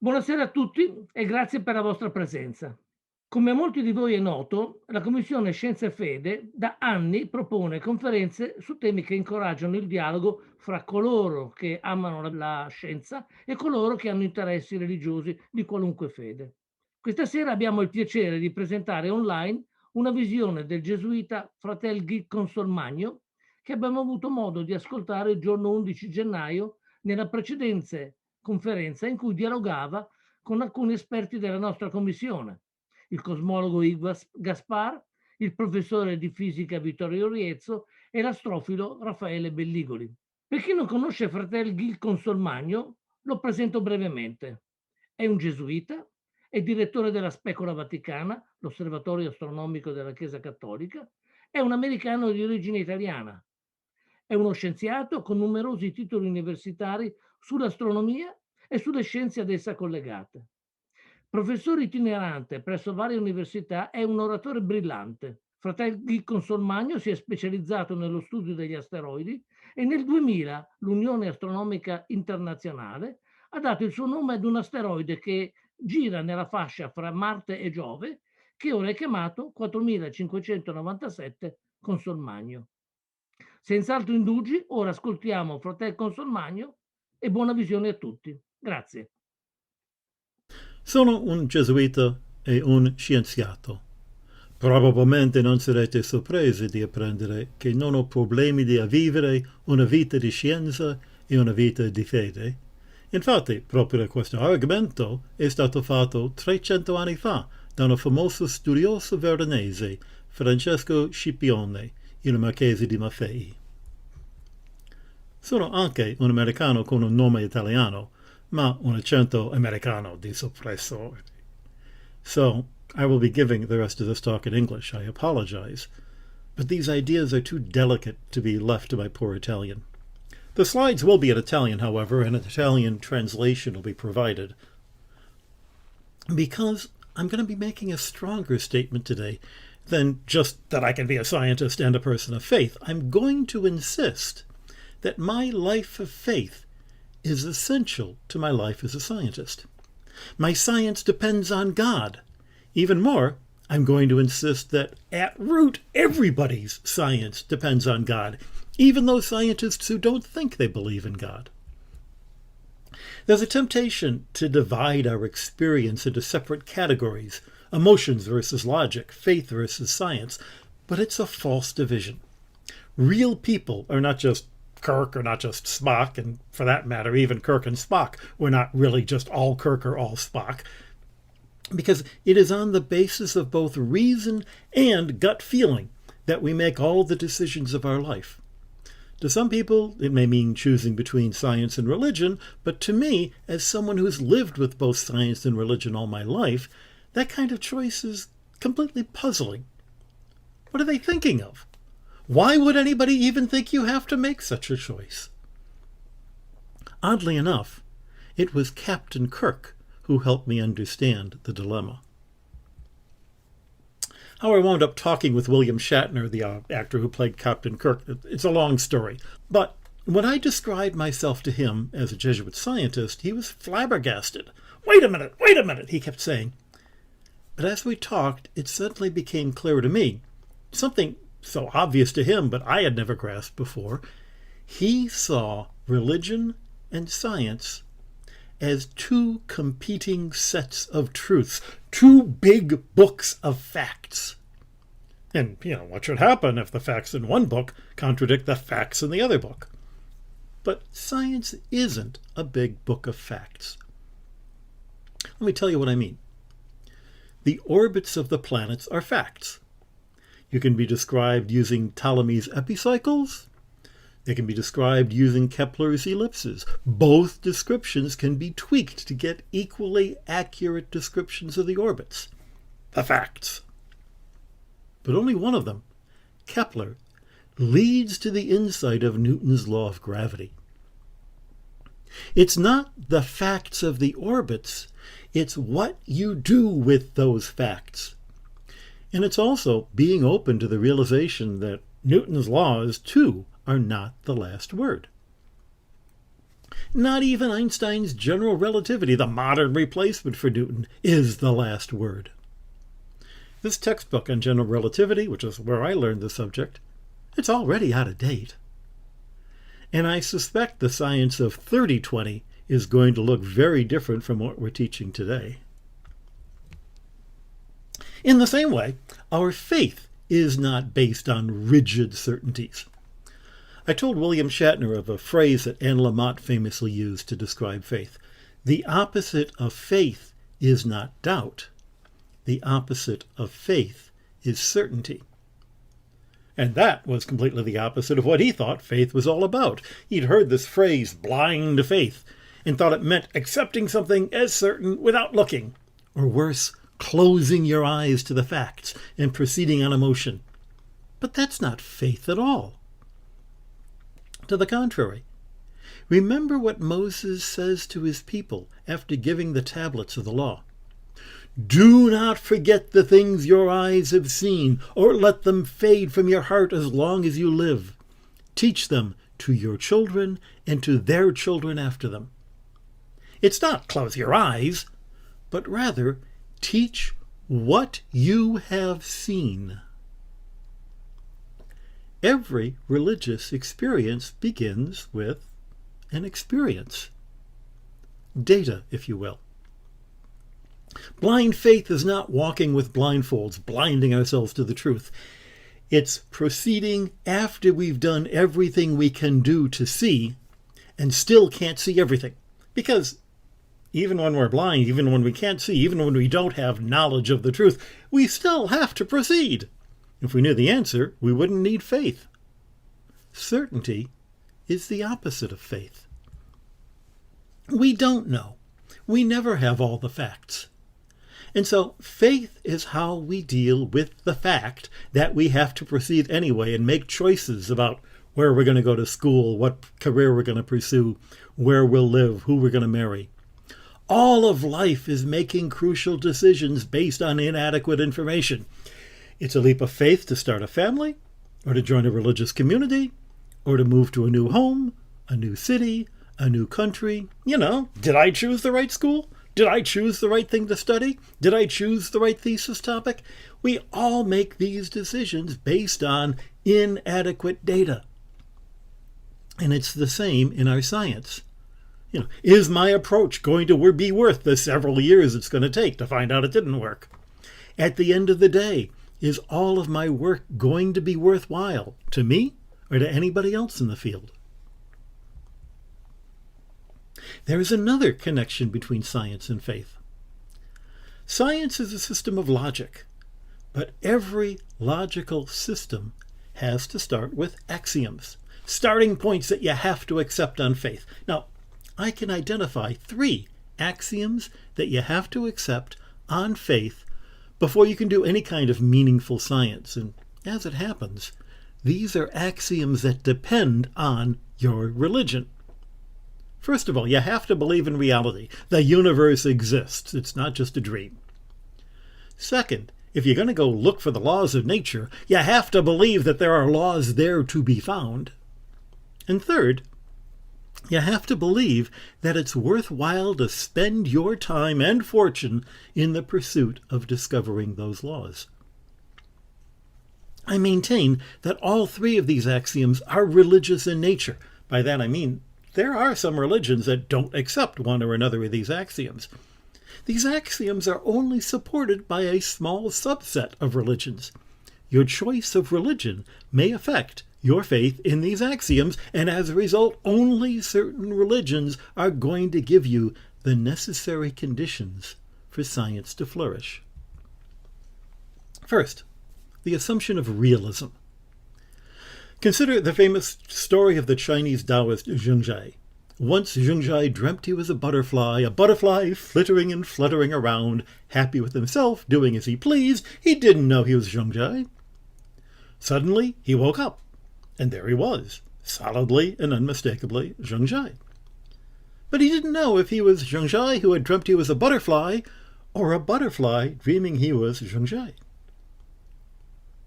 Buonasera a tutti e grazie per la vostra presenza. Come a molti di voi è noto, la Commissione Scienza e Fede da anni propone conferenze su temi che incoraggiano il dialogo fra coloro che amano la scienza e coloro che hanno interessi religiosi di qualunque fede. Questa sera abbiamo il piacere di presentare online una visione del gesuita Fratel GUY CONSOLMAGNO che abbiamo avuto modo di ascoltare il giorno 11 gennaio nella precedente conferenza in cui dialogava con alcuni esperti della nostra commissione, il cosmologo Yves Gaspar, il professore di fisica Vittorio Riezzo e l'astrofilo Raffaele Belligoli. Per chi non conosce Fratel Gil Consolmagno, lo presento brevemente. È un gesuita, è direttore della Specola Vaticana, l'osservatorio astronomico della Chiesa Cattolica, è un americano di origine italiana. È uno scienziato con numerosi titoli universitari sull'astronomia e sulle scienze ad essa collegate. Professore itinerante presso varie università, è un oratore brillante. Fratelli Consolmagno si è specializzato nello studio degli asteroidi e nel 2000 l'Unione Astronomica Internazionale ha dato il suo nome ad un asteroide che gira nella fascia fra Marte e Giove, che ora è chiamato 4597 Consolmagno. Senza altri indugi, ora ascoltiamo Fratel Consolmagno e buona visione a tutti. Grazie. Sono un gesuita e un scienziato. Probabilmente non sarete sorpresi di apprendere che non ho problemi di vivere una vita di scienza e una vita di fede. Infatti, proprio questo argomento è stato fatto 300 anni fa da un famoso studioso veronese, Francesco Scipione, il Marchese di Maffei. Sono anche un americano con un nome italiano, ma un accento americano di soppresso. So, I will be giving the rest of this talk in English. I apologize. But these ideas are too delicate to be left to my poor Italian. The slides will be in Italian, however, and an Italian translation will be provided. Because I'm going to be making a stronger statement today than just that I can be a scientist and a person of faith. I'm going to insist that my life of faith is essential to my life as a scientist. My science depends on God. Even more, I'm going to insist that at root, everybody's science depends on God, even those scientists who don't think they believe in God. There's a temptation to divide our experience into separate categories, emotions versus logic, faith versus science, but it's a false division. Real people are not just Kirk or not just Spock, and for that matter, even Kirk and Spock were not really just all Kirk or all Spock, because it is on the basis of both reason and gut feeling that we make all the decisions of our life. To some people, it may mean choosing between science and religion, but to me, as someone who's lived with both science and religion all my life, that kind of choice is completely puzzling. What are they thinking of? Why would anybody even think you have to make such a choice? Oddly enough, it was Captain Kirk who helped me understand the dilemma. How I wound up talking with William Shatner, the actor who played Captain Kirk, it's a long story. But when I described myself to him as a Jesuit scientist, he was flabbergasted. Wait a minute, he kept saying. But as we talked, it suddenly became clear to me, something so obvious to him, but I had never grasped before. He saw religion and science as two competing sets of truths, two big books of facts. And, what should happen if the facts in one book contradict the facts in the other book? But science isn't a big book of facts. Let me tell you what I mean. The orbits of the planets are facts. You can be described using Ptolemy's epicycles. They can be described using Kepler's ellipses. Both descriptions can be tweaked to get equally accurate descriptions of the orbits. The facts. But only one of them, Kepler, leads to the insight of Newton's law of gravity. It's not the facts of the orbits, it's what you do with those facts. And it's also being open to the realization that Newton's laws, too, are not the last word. Not even Einstein's general relativity, the modern replacement for Newton, is the last word. This textbook on general relativity, which is where I learned the subject, it's already out of date. And I suspect the science of 3020 is going to look very different from what we're teaching today. In the same way, our faith is not based on rigid certainties. I told William Shatner of a phrase that Anne Lamott famously used to describe faith. The opposite of faith is not doubt. The opposite of faith is certainty. And that was completely the opposite of what he thought faith was all about. He'd heard this phrase, blind faith, and thought it meant accepting something as certain without looking, or worse, closing your eyes to the facts and proceeding on emotion. But that's not faith at all. To the contrary, remember what Moses says to his people after giving the tablets of the law. Do not forget the things your eyes have seen, or let them fade from your heart as long as you live. Teach them to your children and to their children after them. It's not close your eyes, but rather teach what you have seen. Every religious experience begins with an experience. Data, if you will. Blind faith is not walking with blindfolds, blinding ourselves to the truth. It's proceeding after we've done everything we can do to see and still can't see everything. Because even when we're blind, even when we can't see, even when we don't have knowledge of the truth, we still have to proceed. If we knew the answer, we wouldn't need faith. Certainty is the opposite of faith. We don't know. We never have all the facts. And so faith is how we deal with the fact that we have to proceed anyway and make choices about where we're going to go to school, what career we're going to pursue, where we'll live, who we're going to marry. All of life is making crucial decisions based on inadequate information. It's a leap of faith to start a family, or to join a religious community, or to move to a new home, a new city, a new country. Did I choose the right school? Did I choose the right thing to study? Did I choose the right thesis topic? We all make these decisions based on inadequate data. And it's the same in our science. Is my approach going to be worth the several years it's going to take to find out it didn't work? At the end of the day, is all of my work going to be worthwhile to me or to anybody else in the field? There is another connection between science and faith. Science is a system of logic, but every logical system has to start with axioms, starting points that you have to accept on faith. Now, I can identify 3 axioms that you have to accept on faith before you can do any kind of meaningful science. And as it happens, these are axioms that depend on your religion. First of all, you have to believe in reality. The universe exists. It's not just a dream. Second, if you're going to go look for the laws of nature, you have to believe that there are laws there to be found. And third, you have to believe that it's worthwhile to spend your time and fortune in the pursuit of discovering those laws. I maintain that all 3 of these axioms are religious in nature. By that I mean there are some religions that don't accept one or another of these axioms. These axioms are only supported by a small subset of religions. Your choice of religion may affect your faith in these axioms, and as a result, only certain religions are going to give you the necessary conditions for science to flourish. First, the assumption of realism. Consider the famous story of the Chinese Taoist Zhengzhai. Once Zhengzhai dreamt he was a butterfly flittering and fluttering around, happy with himself, doing as he pleased. He didn't know he was Zhengzhai. Suddenly, he woke up, and there he was, solidly and unmistakably Zhengzhai. But he didn't know if he was Zhengzhai who had dreamt he was a butterfly, or a butterfly dreaming he was Zhengzhai.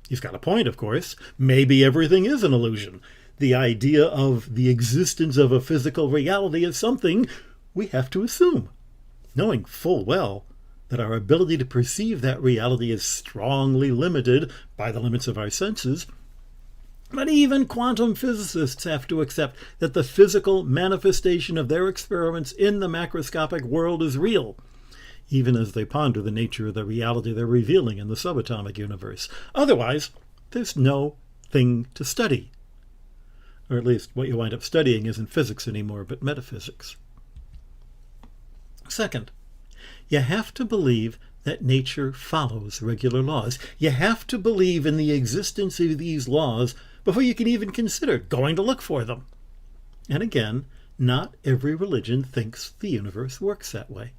He's got a point, of course. Maybe everything is an illusion. the idea of the existence of a physical reality is something we have to assume, knowing full well that our ability to perceive that reality is strongly limited by the limits of our senses. But even quantum physicists have to accept that the physical manifestation of their experiments in the macroscopic world is real, even as they ponder the nature of the reality they're revealing in the subatomic universe. Otherwise, there's no thing to study. Or at least what you wind up studying isn't physics anymore, but metaphysics. Second, you have to believe that nature follows regular laws. You have to believe in the existence of these laws before you can even consider going to look for them. And again, not every religion thinks the universe works that way.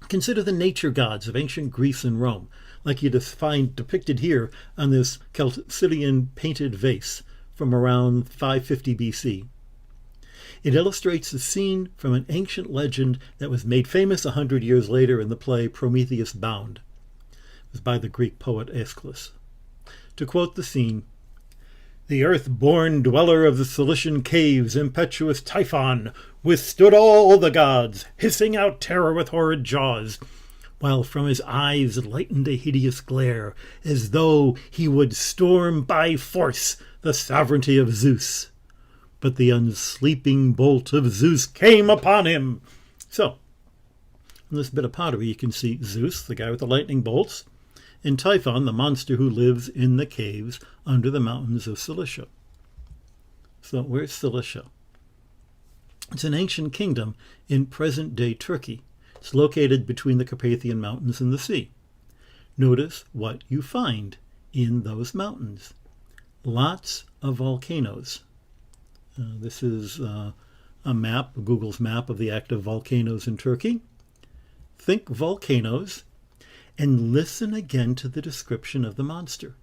Consider the nature gods of ancient Greece and Rome, like you find depicted here on this Chalcidian painted vase from around 550 BC. It illustrates a scene from an ancient legend that was made famous 100 years later in the play Prometheus Bound. It was by the Greek poet Aeschylus. To quote the scene, "The earth-born dweller of the Cilician caves, impetuous Typhon, withstood all the gods, hissing out terror with horrid jaws, while from his eyes lightened a hideous glare, as though he would storm by force the sovereignty of Zeus. But the unsleeping bolt of Zeus came upon him." So, in this bit of pottery you can see Zeus, the guy with the lightning bolts, and Typhon, the monster who lives in the caves under the mountains of Cilicia. So where's Cilicia? It's an ancient kingdom in present-day Turkey. It's located between the Carpathian Mountains and the sea. Notice what you find in those mountains. Lots of volcanoes. This is a map, Google's map of the active volcanoes in Turkey. Think volcanoes and listen again to the description of the monster.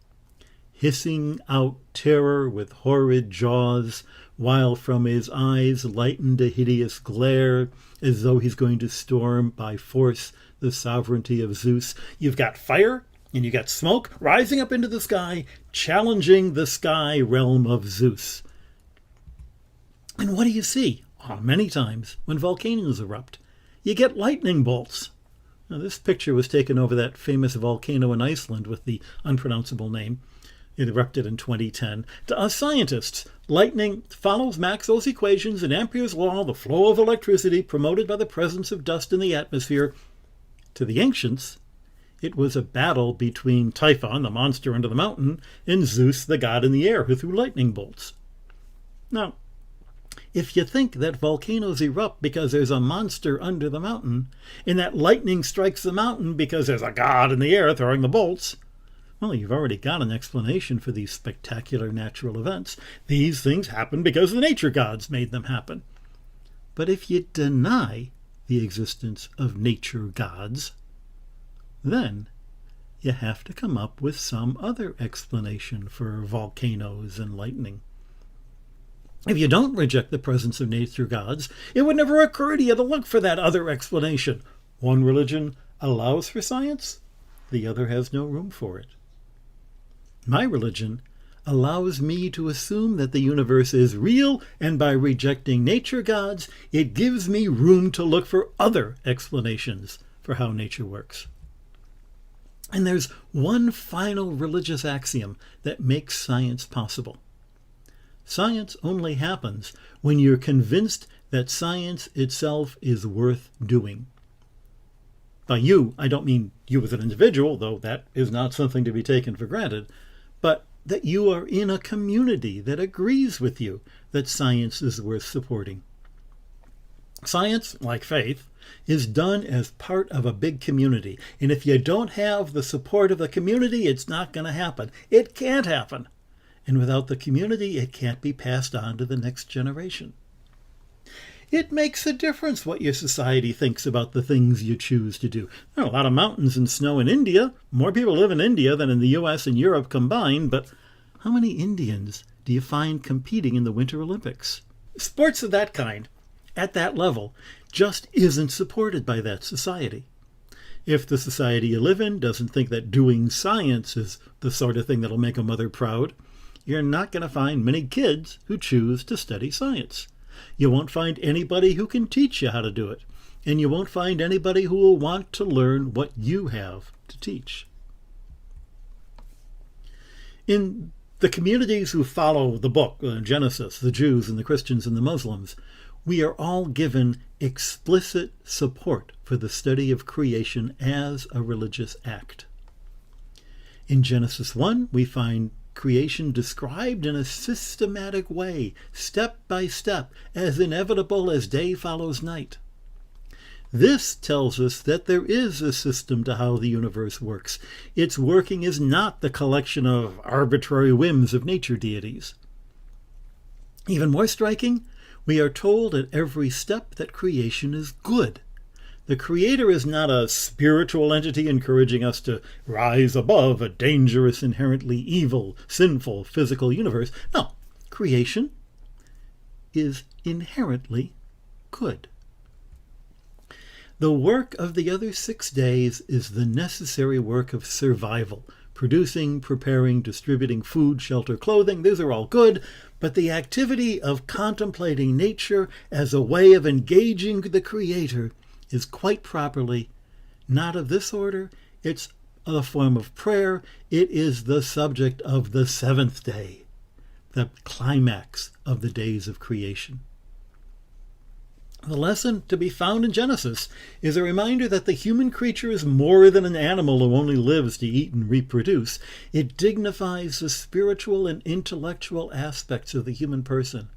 Hissing out terror with horrid jaws, while from his eyes lightened a hideous glare, as though he's going to storm by force the sovereignty of Zeus. You've got fire and you've got smoke rising up into the sky, challenging the sky realm of Zeus. And what do you see? Many times when volcanoes erupt, you get lightning bolts. Now, this picture was taken over that famous volcano in Iceland with the unpronounceable name. It erupted in 2010. To us scientists, lightning follows Maxwell's equations and Ampere's law, the flow of electricity promoted by the presence of dust in the atmosphere. To the ancients, it was a battle between Typhon, the monster under the mountain, and Zeus, the god in the air, who threw lightning bolts. Now, if you think that volcanoes erupt because there's a monster under the mountain, and that lightning strikes the mountain because there's a god in the air throwing the bolts, well, you've already got an explanation for these spectacular natural events. These things happen because the nature gods made them happen. But if you deny the existence of nature gods, then you have to come up with some other explanation for volcanoes and lightning. If you don't reject the presence of nature gods, it would never occur to you to look for that other explanation. One religion allows for science, the other has no room for it. My religion allows me to assume that the universe is real, and by rejecting nature gods, it gives me room to look for other explanations for how nature works. And there's one final religious axiom that makes science possible. Science only happens when you're convinced that science itself is worth doing. By you, I don't mean you as an individual, though that is not something to be taken for granted, but that you are in a community that agrees with you that science is worth supporting. Science, like faith, is done as part of a big community, and if you don't have the support of the community, it's not going to happen. It can't happen. And without the community, it can't be passed on to the next generation. It makes a difference what your society thinks about the things you choose to do. There are a lot of mountains and snow in India. More people live in India than in the US and Europe combined, but how many Indians do you find competing in the Winter Olympics? Sports of that kind, at that level, just isn't supported by that society. If the society you live in doesn't think that doing science is the sort of thing that'll make a mother proud, you're not going to find many kids who choose to study science. You won't find anybody who can teach you how to do it. And you won't find anybody who will want to learn what you have to teach. In the communities who follow the book, Genesis, the Jews and the Christians and the Muslims, we are all given explicit support for the study of creation as a religious act. In Genesis 1, we find creation described in a systematic way, step by step, as inevitable as day follows night. This tells us that there is a system to how the universe works. Its working is not the collection of arbitrary whims of nature deities. Even more striking, we are told at every step that creation is good. The Creator is not a spiritual entity encouraging us to rise above a dangerous, inherently evil, sinful, physical universe. No, creation is inherently good. The work of the other 6 days is the necessary work of survival. Producing, preparing, distributing food, shelter, clothing, these are all good, but the activity of contemplating nature as a way of engaging the Creator is quite properly not of this order. It's a form of prayer. It is the subject of the 7th day, the climax of the days of creation. The lesson to be found in Genesis is a reminder that the human creature is more than an animal who only lives to eat and reproduce. It dignifies the spiritual and intellectual aspects of the human person,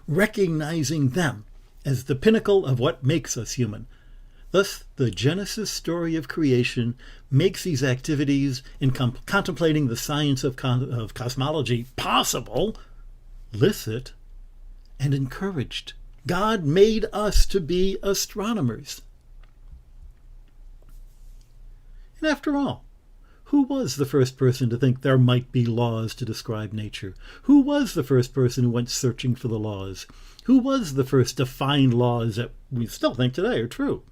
recognizing them as the pinnacle of what makes us human. Thus, the Genesis story of creation makes these activities in contemplating the science of cosmology possible, licit, and encouraged. God made us to be astronomers. And after all, who was the first person to think there might be laws to describe nature? Who was the first person who went searching for the laws? Who was the first to find laws that we still think today are true?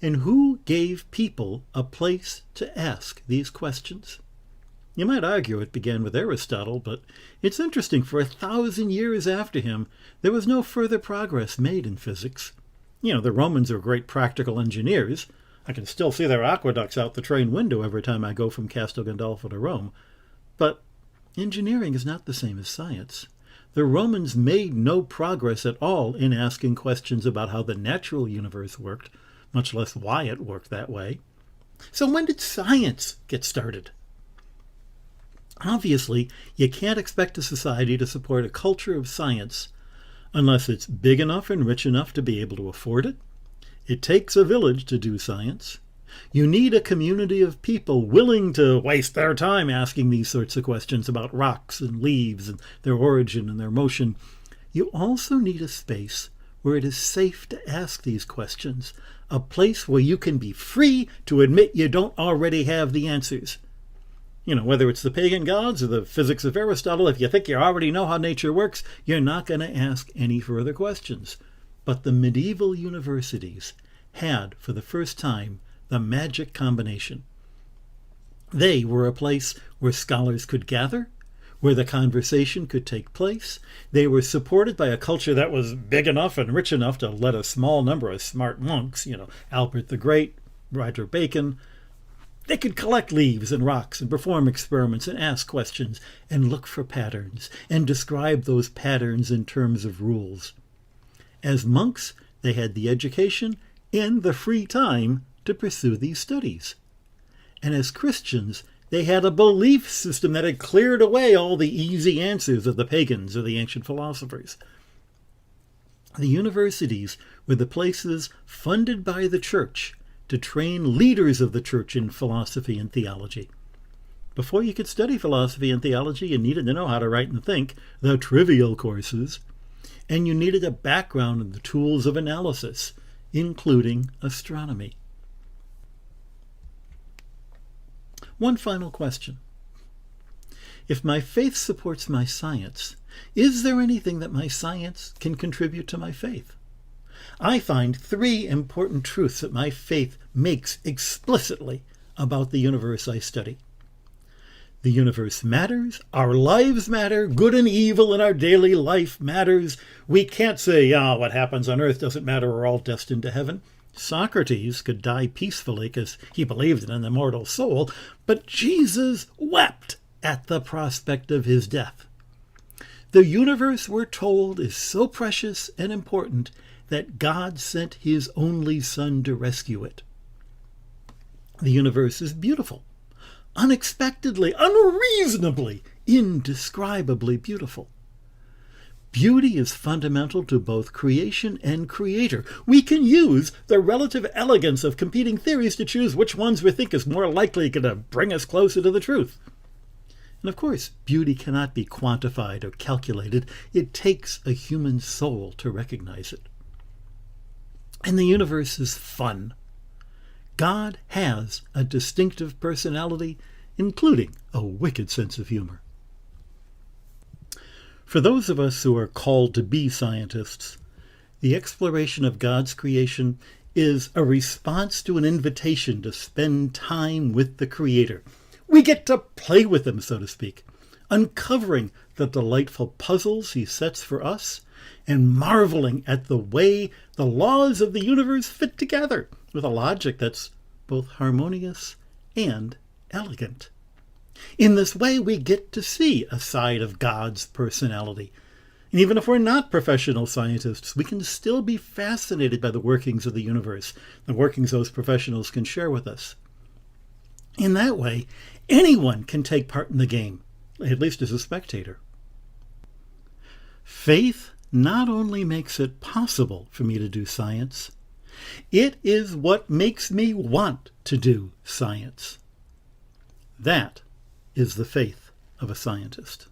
And who gave people a place to ask these questions? You might argue it began with Aristotle, but it's interesting, for 1,000 years after him, there was no further progress made in physics. The Romans are great practical engineers. I can still see their aqueducts out the train window every time I go from Castel Gandolfo to Rome. But engineering is not the same as science. The Romans made no progress at all in asking questions about how the natural universe worked, much less why it worked that way. So when did science get started? Obviously, you can't expect a society to support a culture of science unless it's big enough and rich enough to be able to afford it. It takes a village to do science. You need a community of people willing to waste their time asking these sorts of questions about rocks and leaves and their origin and their motion. You also need a space where it is safe to ask these questions, a place where you can be free to admit you don't already have the answers. Whether it's the pagan gods or the physics of Aristotle, if you think you already know how nature works, you're not going to ask any further questions. But the medieval universities had, for the first time, the magic combination. They were a place where scholars could gather, where the conversation could take place. They were supported by a culture that was big enough and rich enough to let a small number of smart monks, Albert the Great, Roger Bacon. They could collect leaves and rocks and perform experiments and ask questions and look for patterns and describe those patterns in terms of rules. As monks, they had the education and the free time to pursue these studies. And as Christians, they had a belief system that had cleared away all the easy answers of the pagans or the ancient philosophers. The universities were the places funded by the church to train leaders of the church in philosophy and theology. Before you could study philosophy and theology, you needed to know how to write and think, the trivial courses, and you needed a background in the tools of analysis, including astronomy. One final question. If my faith supports my science, is there anything that my science can contribute to my faith? I find 3 important truths that my faith makes explicitly about the universe I study. The universe matters, our lives matter, good and evil in our daily life matters. We can't say, what happens on earth doesn't matter, we're all destined to heaven. Socrates could die peacefully because he believed in an immortal soul, but Jesus wept at the prospect of his death. The universe, we're told, is so precious and important that God sent his only Son to rescue it. The universe is beautiful, unexpectedly, unreasonably, indescribably beautiful. Beauty is fundamental to both creation and creator. We can use the relative elegance of competing theories to choose which ones we think is more likely going to bring us closer to the truth. And of course, beauty cannot be quantified or calculated. It takes a human soul to recognize it. And the universe is fun. God has a distinctive personality, including a wicked sense of humor. For those of us who are called to be scientists, the exploration of God's creation is a response to an invitation to spend time with the Creator. We get to play with him, so to speak, uncovering the delightful puzzles he sets for us and marveling at the way the laws of the universe fit together with a logic that's both harmonious and elegant. In this way, we get to see a side of God's personality. And even if we're not professional scientists, we can still be fascinated by the workings of the universe, the workings those professionals can share with us. In that way, anyone can take part in the game, at least as a spectator. Faith not only makes it possible for me to do science, it is what makes me want to do science. That is the faith of a scientist.